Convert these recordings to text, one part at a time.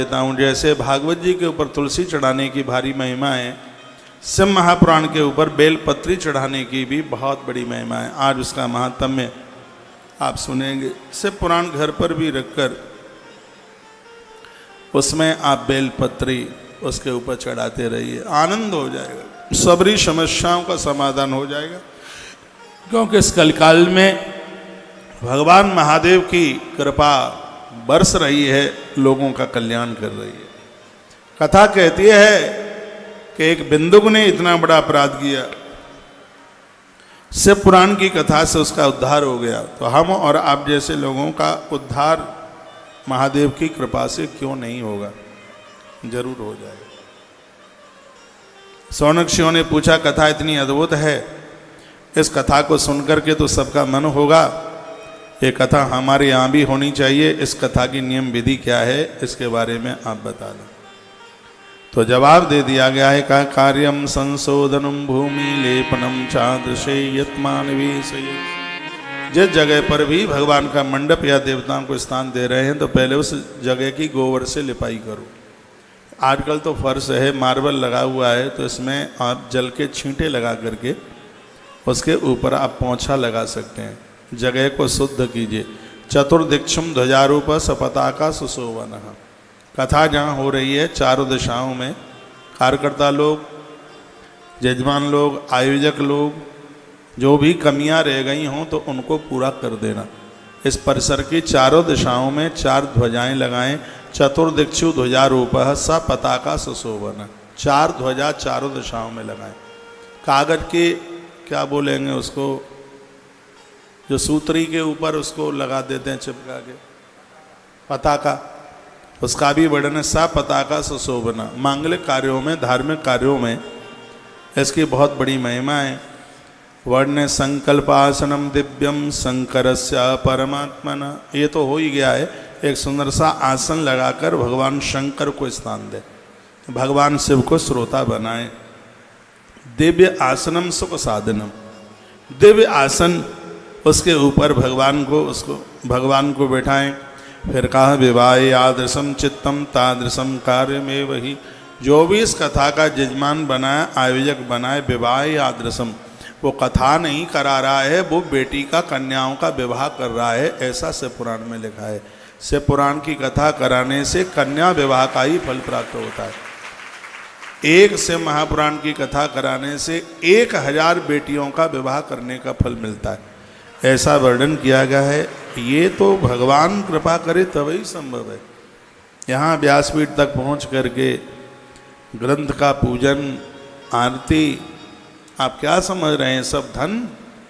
देता हूँ। जैसे भागवत जी के ऊपर तुलसी चढ़ाने की भारी महिमा है, शिव महापुराण के ऊपर बेलपत्री चढ़ाने की भी बहुत बड़ी महिमा है। आज उसका महात्म्य आप सुनेंगे। शिव पुराण घर पर भी रखकर उसमें आप बेलपत्री उसके ऊपर चढ़ाते रहिए, आनंद हो जाएगा, सबरी समस्याओं का समाधान हो जाएगा। क्योंकि इस कलिकाल में भगवान महादेव की कृपा बरस रही है, लोगों का कल्याण कर रही है। कथा कहती है कि एक बिंदुक ने इतना बड़ा अपराध किया, शिव पुराण की कथा से उसका उद्धार हो गया, तो हम और आप जैसे लोगों का उद्धार महादेव की कृपा से क्यों नहीं होगा? जरूर हो जाएगा। सौनक्षियों ने पूछा, कथा इतनी अद्भुत है, इस कथा को सुनकर के तो सबका मन होगा, ये कथा हमारे यहाँ भी होनी चाहिए। इस कथा की नियम विधि क्या है, इसके बारे में आप बता दें। तो जवाब दे दिया गया है का कार्यम संशोधनम भूमि लेपनम चादृशे यत्मानवी। जिस जगह पर भी भगवान का मंडप या देवताओं को स्थान दे रहे हैं तो पहले उस जगह की गोबर से लिपाई करो। आजकल तो फर्श है, मार्बल लगा हुआ है, तो इसमें आप जल के छींटे लगा करके उसके ऊपर आप पोंछा लगा सकते हैं। जगह को शुद्ध कीजिए। चतुर्दिक्षुम ध्वजारूप सपताका सुशोभन। कथा जहाँ हो रही है चारों दिशाओं में कार्यकर्ता लोग, जजमान लोग, आयोजक लोग, जो भी कमियां रह गई हों तो उनको पूरा कर देना। इस परिसर की चारों दिशाओं में 4 ध्वजाएं लगाएं। चतुर्दिक्षु ध्वजारूप सपताका सुशोभन। 4 ध्वजा चारों दिशाओं में लगाएं। कागज के क्या बोलेंगे उसको, जो सूत्री के ऊपर उसको लगा देते हैं चिपका के, पताका, उसका भी वर्णन है। सा पताका सुशोभना। मांगलिक कार्यों में, धार्मिक कार्यों में इसकी बहुत बड़ी महिमा है। वर्ण संकल्पासनम दिव्यम शंकरस्य परमात्मना। ये तो हो ही गया है, एक सुंदर सा आसन लगाकर भगवान शंकर को स्थान दे, भगवान शिव को श्रोता बनाए। दिव्य आसनम सुख साधनम। दिव्य आसन, उसके ऊपर भगवान को बैठाएं। फिर कहा विवाह यादृशम चित्तम तादृशम कार्य में वही। जो भी इस कथा का जजमान बनाए, आयोजक बनाए, विवाह यादृशम, वो कथा नहीं करा रहा है, वो बेटी का, कन्याओं का विवाह कर रहा है, ऐसा शिव पुराण में लिखा है। शिव पुराण की कथा कराने से कन्या विवाह का ही फल प्राप्त होता है। एक शिव महापुराण की कथा कराने से 1000 बेटियों का विवाह करने का फल मिलता है, ऐसा वर्णन किया गया है। ये तो भगवान कृपा करे तभी संभव है। यहाँ व्यासपीठ तक पहुँच करके ग्रंथ का पूजन, आरती, आप क्या समझ रहे हैं सब धन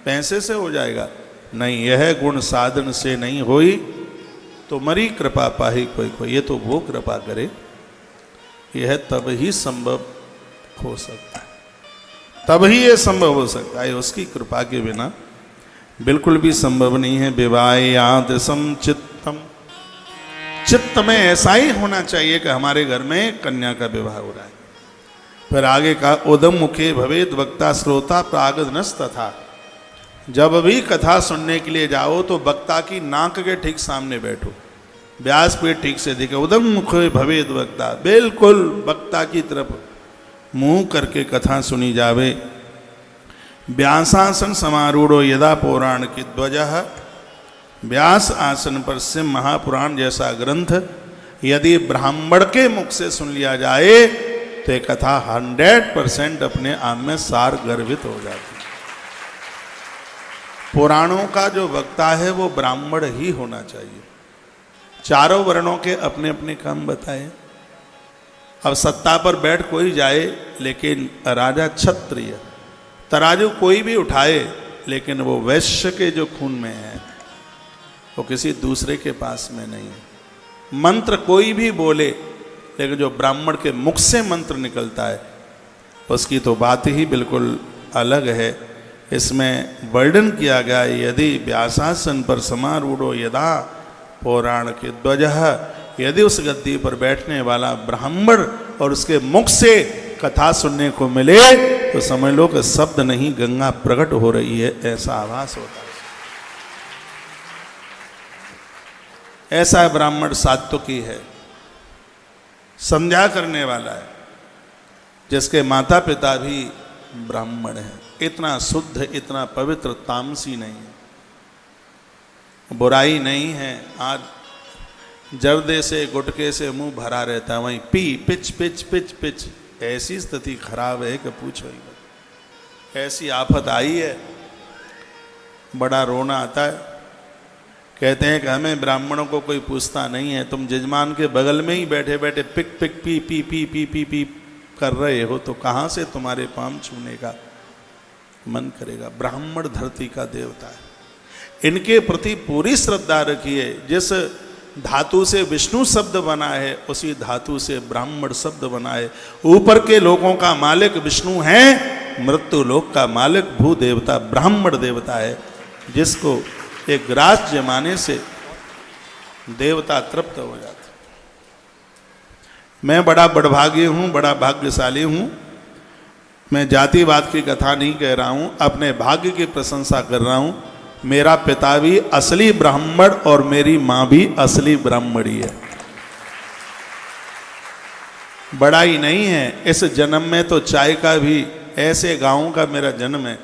पैसे से हो जाएगा? नहीं, यह गुण साधन से नहीं होई तो मरी कृपा पाही कोई कोई। ये तो वो कृपा करे, यह तब ही संभव हो सकता है, तब ही ये संभव हो सकता है। उसकी कृपा के बिना बिल्कुल भी संभव नहीं है। विवाह यादृशम चित्तम। चित्त में ऐसा ही होना चाहिए कि हमारे घर में कन्या का विवाह हो रहा है। फिर आगे का उदम मुखे भवेद वक्ता श्रोता प्रागनस तथा। जब भी कथा सुनने के लिए जाओ तो वक्ता की नाक के ठीक सामने बैठो, व्यासपीठ ठीक से दिखे। उदम मुखे भवेद वक्ता, बिल्कुल वक्ता की तरफ मुंह करके कथा सुनी जावे। व्यासासन समारूढ़ो यदा पौराण की ध्वजः। व्यास आसन पर शिव महापुराण जैसा ग्रंथ यदि ब्राह्मण के मुख से सुन लिया जाए तो कथा 100% अपने आप में सार गर्भित हो जाती है। पुराणों का जो वक्ता है वो ब्राह्मण ही होना चाहिए। चारों वर्णों के अपने अपने काम बताए। अब सत्ता पर बैठ कोई जाए लेकिन राजा क्षत्रिय, तराजू कोई भी उठाए लेकिन वो वैश्य के जो खून में है, वो किसी दूसरे के पास में नहीं है। मंत्र कोई भी बोले लेकिन जो ब्राह्मण के मुख से मंत्र निकलता है उसकी तो बात ही बिल्कुल अलग है। इसमें वर्णन किया गया, यदि व्यासासन पर समारूढ़ो यदा पौराण के ध्वजः। यदि उस गद्दी पर बैठने वाला ब्राह्मण और उसके मुख से कथा सुनने को मिले तो समझ लो कि शब्द नहीं गंगा प्रकट हो रही है, ऐसा आभास होता है। ऐसा ब्राह्मण सात्विकी है। संध्या करने वाला है, जिसके माता पिता भी ब्राह्मण हैं, इतना शुद्ध, इतना पवित्र, तामसी नहीं है, बुराई नहीं है। आज जर्दे से गुटके से मुंह भरा रहता है, वहीं P pitch pitch pitch pitch, ऐसी स्थिति खराब है कि पूछो ही मत। ऐसी आफत आई है, बड़ा रोना आता है। कहते हैं कि हमें ब्राह्मणों को कोई पूछता नहीं है, तुम जजमान के बगल में ही बैठे बैठे पिक पिक पी पी पी पी पी पी कर रहे हो, तो कहाँ से तुम्हारे पांव छूने का मन करेगा। ब्राह्मण धरती का देवता है, इनके प्रति पूरी श्रद्धा रखिए। जिस धातु से विष्णु शब्द बना है, उसी धातु से ब्राह्मण शब्द बना है। ऊपर के लोगों का मालिक विष्णु है, मृत्यु लोक का मालिक भू देवता ब्राह्मण देवता है, जिसको एक ग्रास जमाने से देवता तृप्त हो जाते। मैं बड़ा बड़भागी हूँ, बड़ा भाग्यशाली हूँ। मैं जातिवाद की कथा नहीं कह रहा हूँ, अपने भाग्य की प्रशंसा कर रहा हूँ। मेरा पिता भी असली ब्राह्मण और मेरी माँ भी असली ब्राह्मणी है। बड़ाई नहीं है, इस जन्म में तो चाय का भी, ऐसे गाँव का मेरा जन्म है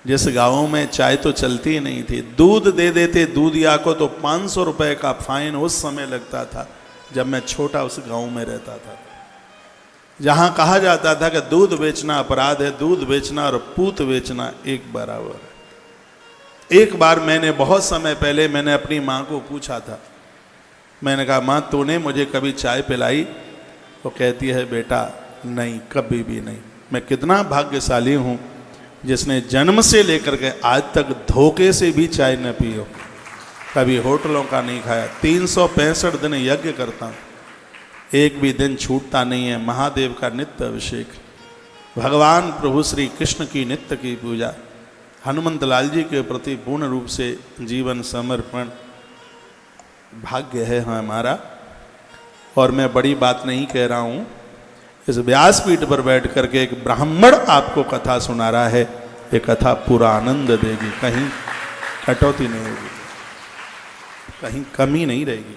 जिस गाँव में चाय तो चलती ही नहीं थी। दूध दे देते दूधिया को तो 500 रुपए का फाइन उस समय लगता था, जब मैं छोटा उस गांव में रहता था, जहां कहा जाता था कि दूध बेचना अपराध है, दूध बेचना और पूत बेचना एक बराबर है। एक बार मैंने, बहुत समय पहले मैंने अपनी माँ को पूछा था, मैंने कहा माँ तूने मुझे कभी चाय पिलाई? वो कहती है बेटा नहीं, कभी भी नहीं। मैं कितना भाग्यशाली हूँ जिसने जन्म से लेकर के आज तक धोखे से भी चाय न पी हो, कभी होटलों का नहीं खाया। 365 दिन यज्ञ करता हूँ, एक भी दिन छूटता नहीं है। महादेव का नित्य अभिषेक, भगवान प्रभु श्री कृष्ण की नित्य की पूजा, हनुमंत लाल जी के प्रति पूर्ण रूप से जीवन समर्पण भाग्य है हमारा। और मैं बड़ी बात नहीं कह रहा हूँ, इस व्यासपीठ पर बैठ करके एक ब्राह्मण आपको कथा सुना रहा है। ये कथा पूरा आनंद देगी, कहीं कटौती नहीं होगी, कहीं कमी नहीं रहेगी।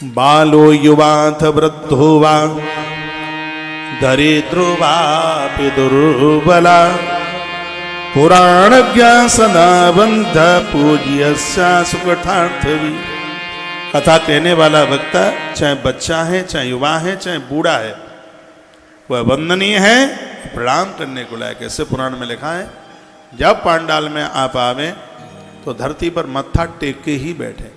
बालो युवाथ वृद्धो वा दरिद्रो वापि दुर्बला पुराणज्ञ सदा बंध पूज्य सुकथार्थवी। कथा कहने वाला वक्ता चाहे बच्चा है, चाहे युवा है, चाहे बूढ़ा है, वह वंदनीय है, प्रणाम करने को लायक। ऐसे पुराण में लिखा है, जब पांडाल में आप आवे तो धरती पर मत्था टेक के ही बैठे,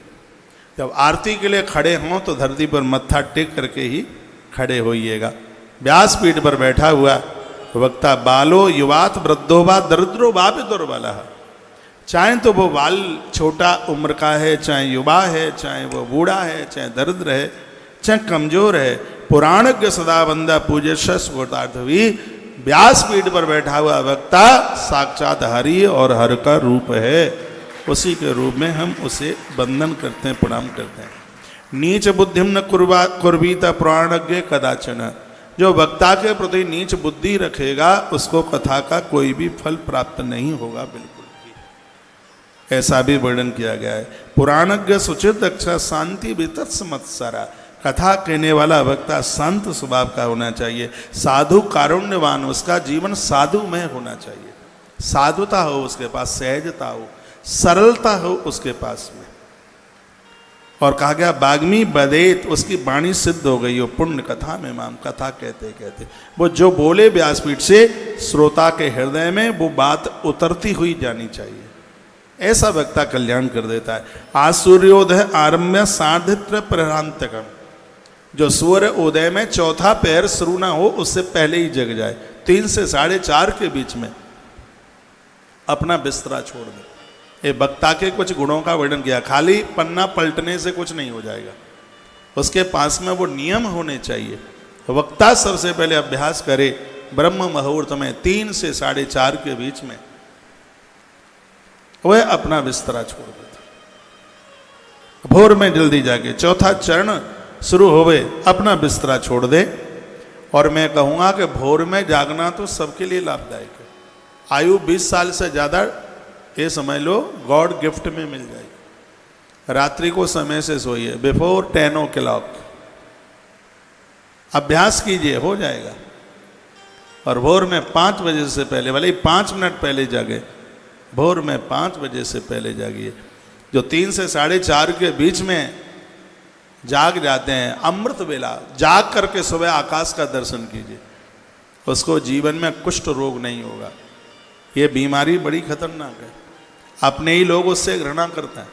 जब आरती के लिए खड़े हों तो धरती पर मत्था टेक करके ही खड़े होइएगा। व्यासपीठ पर बैठा हुआ वक्ता बालो युवात वृद्धो वा दरिद्रो वा भी दुर्बला, चाहे तो वो बाल छोटा उम्र का है, चाहे युवा है, चाहे वो बूढ़ा है, चाहे दरिद्र है, चाहे कमजोर है, पुराणज्ञ सदा बंदा पूज्य सुगतार्थवी। व्यासपीठ पर बैठा हुआ वक्ता साक्षात हरि और हर का रूप है, उसी के रूप में हम उसे वंदन करते हैं, प्रणाम करते हैं। नीच बुद्धिम न कुर्वीत पुराणज्ञ कदाचन, जो वक्ता के प्रति नीच बुद्धि रखेगा उसको कथा का कोई भी फल प्राप्त नहीं होगा, बिल्कुल ऐसा भी वर्णन किया गया है। पुराणज्ञ सुचित अक्षा शांति वितत्स मत्सरा, कथा कहने वाला वक्ता शांत स्वभाव का होना चाहिए, साधु कारुण्यवान, उसका जीवन साधुमय होना चाहिए, साधुता हो उसके पास, सहजता हो, सरलता हो उसके पास में। और कहा गया बाग्मी बदेत, उसकी वाणी सिद्ध हो गई हो पुण्य कथा में माम। कथा कहते कहते वो जो बोले व्यासपीठ से श्रोता के हृदय में वो बात उतरती हुई जानी चाहिए, ऐसा वक्ता कल्याण कर देता है। आज सूर्योदय आरम्भ सार्धित्र प्रहरांतकम, जो सूर्य उदय में चौथा पैर शुरू ना हो उससे पहले ही जग जाए, 3 से 4:30 के बीच में अपना बिस्तरा छोड़ दे। ये वक्ता के कुछ गुणों का वर्णन किया, खाली पन्ना पलटने से कुछ नहीं हो जाएगा, उसके पास में वो नियम होने चाहिए। वक्ता सबसे पहले अभ्यास करे ब्रह्म मुहूर्त में 3 से 4:30 के बीच में वह अपना बिस्तरा छोड़ देता, भोर में जल्दी जाके चौथा चरण शुरू होवे अपना बिस्तरा छोड़ दे। और मैं कहूँगा कि भोर में जागना तो सबके लिए लाभदायक है। आयु 20 साल से ज़्यादा ये समझ लो गॉड गिफ्ट में मिल जाएगी। रात्रि को समय से सोइए, बिफोर 10 o'clock। अभ्यास कीजिए, हो जाएगा। और भोर में 5 बजे से पहले, भले ही 5 मिनट पहले जागे, भोर में 5 बजे से पहले जागिए। जो 3 से 4:30 के बीच में जाग जाते हैं, अमृत वेला जाग करके सुबह आकाश का दर्शन कीजिए, उसको जीवन में कुष्ठ रोग नहीं होगा। ये बीमारी बड़ी खतरनाक है, अपने ही लोग उससे घृणा करते हैं।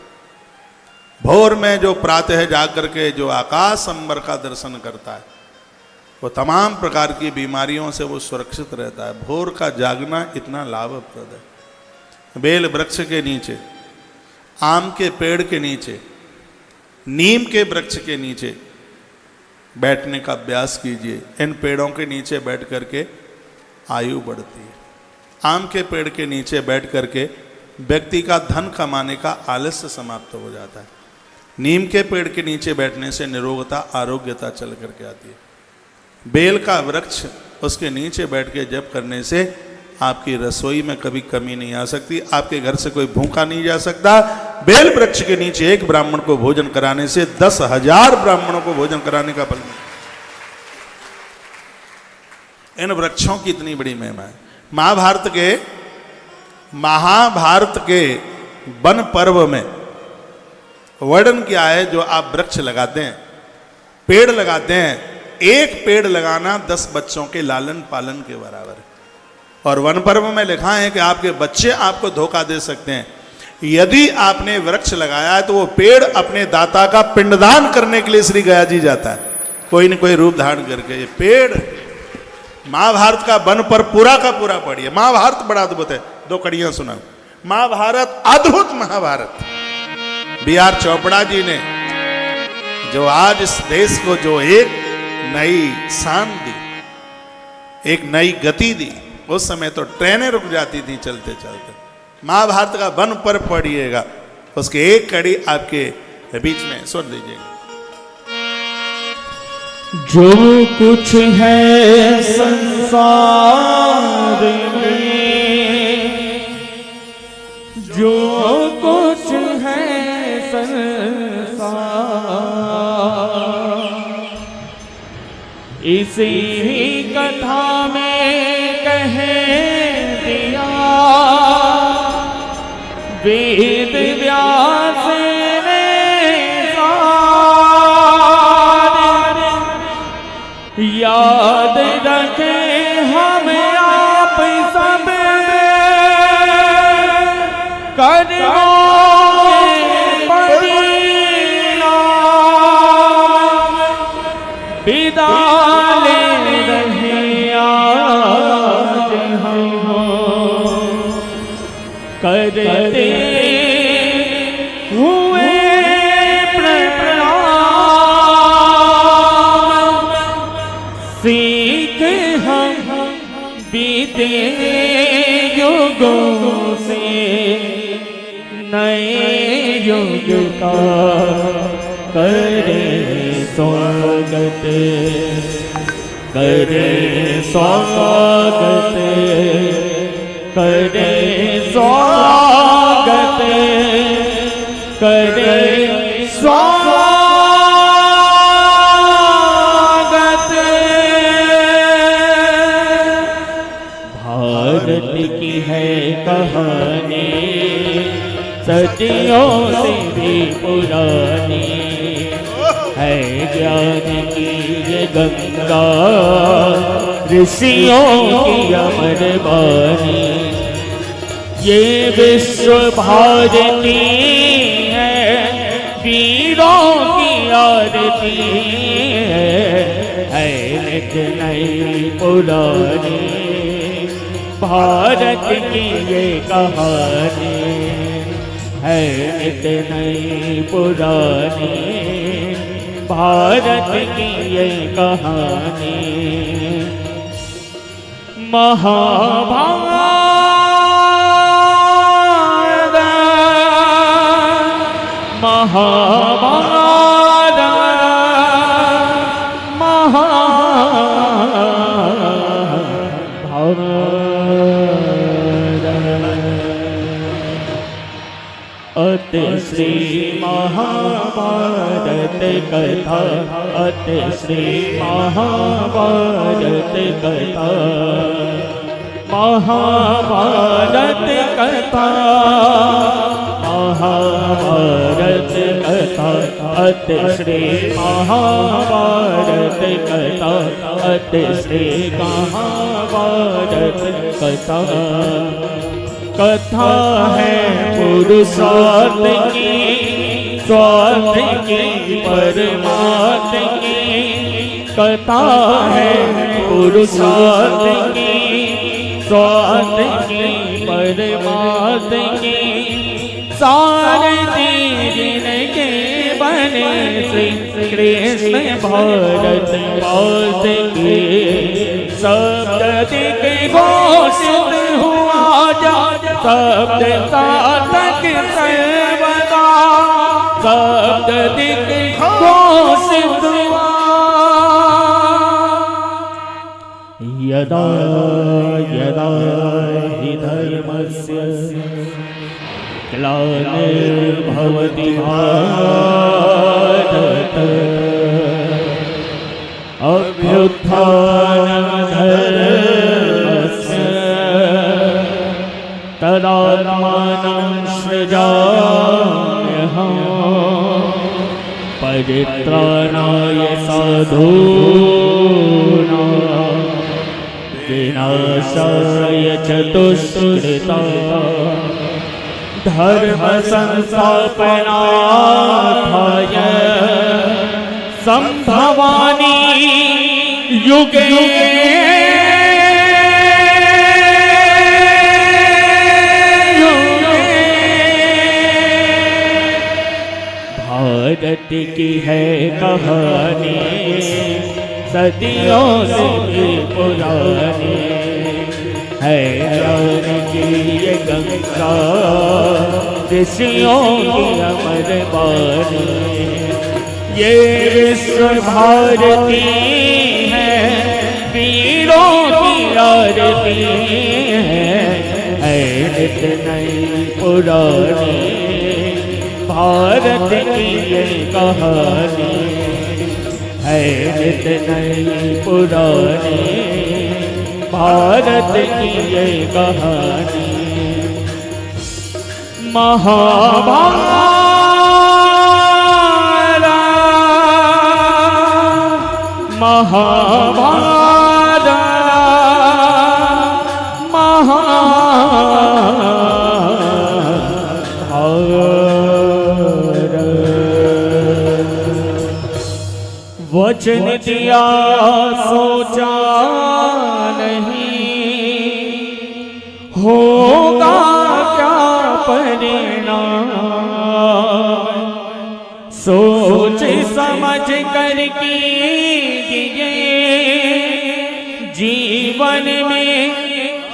भोर में जो प्रातः जाग करके जो आकाश अंबर का दर्शन करता है, वो तमाम प्रकार की बीमारियों से वो सुरक्षित रहता है। भोर का जागना इतना लाभप्रद है। बेल वृक्ष के नीचे, आम के पेड़ के नीचे, नीम के वृक्ष के नीचे बैठने का अभ्यास कीजिए। इन पेड़ों के नीचे बैठ करके आयु बढ़ती है। आम के पेड़ के नीचे बैठ करके व्यक्ति का धन कमाने का आलस्य समाप्त हो जाता है। नीम के पेड़ के नीचे बैठने से निरोगता, आरोग्यता चल करके आती है। बेल का वृक्ष, उसके नीचे बैठ के जप करने से आपकी रसोई में कभी कमी नहीं आ सकती, आपके घर से कोई भूखा नहीं जा सकता। बेल वृक्ष के नीचे एक ब्राह्मण को भोजन कराने से 10,000 ब्राह्मणों को भोजन कराने का फल मिलता। इन वृक्षों की इतनी बड़ी महिमा है। महाभारत के वन पर्व में वर्णन किया है, जो आप वृक्ष लगाते हैं, पेड़ लगाते हैं, एक पेड़ लगाना 10 बच्चों के लालन पालन के बराबर है। और वन पर्व में लिखा है कि आपके बच्चे आपको धोखा दे सकते हैं। यदि आपने वृक्ष लगाया है तो वो पेड़ अपने दाता का पिंडदान करने के लिए श्री गया जी जाता है, कोई न कोई रूप धारण करके। ये पेड़ महाभारत का वन पर्व पूरा का पूरा पढ़िए। महाभारत बड़ा अद्भुत है। 2 कड़ियां सुना। महाभारत अद्भुत महाभारत। B.R. चोपड़ा जी ने जो आज इस देश को जो एक नई शान दी, एक नई गति दी, उस समय तो ट्रेनें रुक जाती थी चलते चलते। महाभारत का वन पर पढ़िएगा, उसकी एक कड़ी आपके बीच में सुन दीजिएगा। जो कुछ है संसार में, जो कुछ है संसार, इसी कथा में कह दिया वेद व्यास ने सार। याद रखे हम आप सब कर्मों विदा ले रहे आज हम करते हुए प्रणाम। सीख हम बीते युगों से नए युग का करे स्वागत, करे स्वागत, करे स्वागत, करे स्वागत। भारत की है कहानी सदियों से भी पुरानी, है ज्ञान की ये गंगा ऋषियों की अमर वाणी। ये विश्व भारती है वीरों की आरती है नित नई पुरानी भारत की ये कहानी है नित नई पुरानी भारत की ये कहानी। महाभारत महाभारत महाभारत। अति श्री महा कथा अति श्री महाभारत कथा महाभारत कथा महाभारत कथा अति श्री महाभारत कथा अति श्री महाभारत कथा कथा है पुरुषार्थ की स्वार्थ की परमार्थ की कथा है पुरुषार्थ की स्वार्थ की परमार्थ की सारथी जिनके बने श्री कृष्ण भारत वास के शब्द दिख घोषित हुआ जा शब्द सार्थक सर्वदा शब्द दिख घोषित हुआ यदा यदा हि धर्मस्य ग्लानिर्भवति भारत अभ्युत्थानधर्मस्य तदात्मानं सृजाम्यहम् परित्राणाय साधूनां विनाशाय च दुष्कृतां धर्म संस्थापनार्थाय संभवामि युगे युगे। भारत की है कहानी सदियों से भी पुरानी है ज्ञान की ये गंगा ऋषियों की अमर वाणी ये विश्व भारती है वीरों की आरती है नित नई पुरानी भारत की ये कहानी है नित नई पुरानी भारत की ये कहानी महाभारत महाभारत महाभारत वचन दिया सोचा होगा क्या परिणाम सोच समझ कर कीजिए जीवन में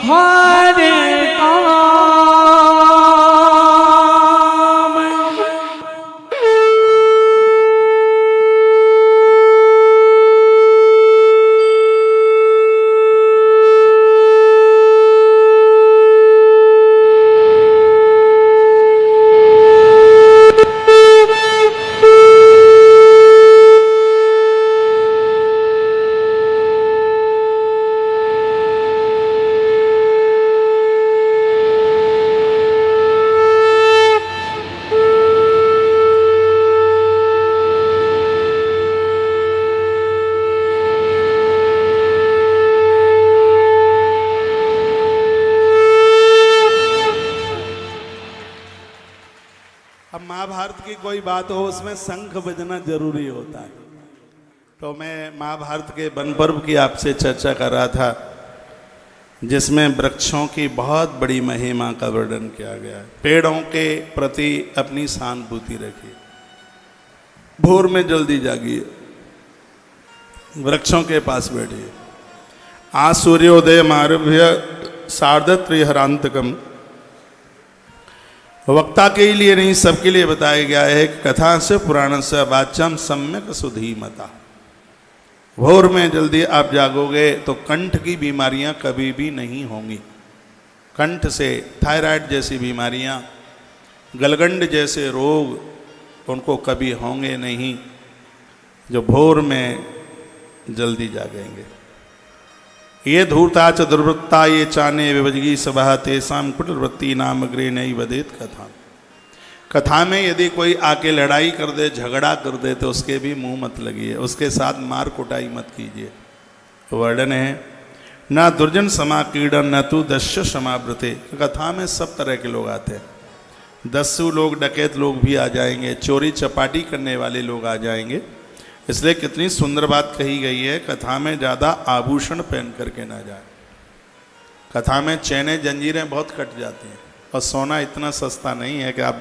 हर काम अब महाभारत की कोई बात हो उसमें शंख बजना जरूरी होता है। तो मैं महाभारत के वन पर्व की आपसे चर्चा कर रहा था जिसमें वृक्षों की बहुत बड़ी महिमा का वर्णन किया गया है। पेड़ों के प्रति अपनी सहानुभूति रखिए, भोर में जल्दी जागिए, वृक्षों के पास बैठिए। आज सूर्योदय आरभ्य सार्धत्रिहरांतकम वक्ता के लिए नहीं सबके लिए बताया गया है कि कथा से पुराण से वाच्यम सम्यक सुधीमता। भोर में जल्दी आप जागोगे तो कंठ की बीमारियां कभी भी नहीं होंगी। कंठ से थायराइड जैसी बीमारियां, गलगंड जैसे रोग उनको कभी होंगे नहीं। जो भोर में जल्दी जागेंगे। ये धूर्ता च दुर्वृत्ता ये चाने विभजगी सभा तेसाम कुटवृत्ति नाम अग्रे नहीं वदेत कथा। कथा में यदि कोई आके लड़ाई कर दे, झगड़ा कर दे, तो उसके भी मुंह मत लगिए, उसके साथ मार कुटाई मत कीजिए। वर्णन है न दुर्जन समा कीड़न न तू दस्यु समावृते। कथा में सब तरह के लोग आते हैं, दस्यु लोग, डकैत लोग भी आ जाएंगे, चोरी चपाटी करने वाले लोग आ जाएंगे। इसलिए कितनी सुंदर बात कही गई है, कथा में ज़्यादा आभूषण पहन करके ना जाए। कथा में चैनें जंजीरें बहुत कट जाती हैं और सोना इतना सस्ता नहीं है कि आप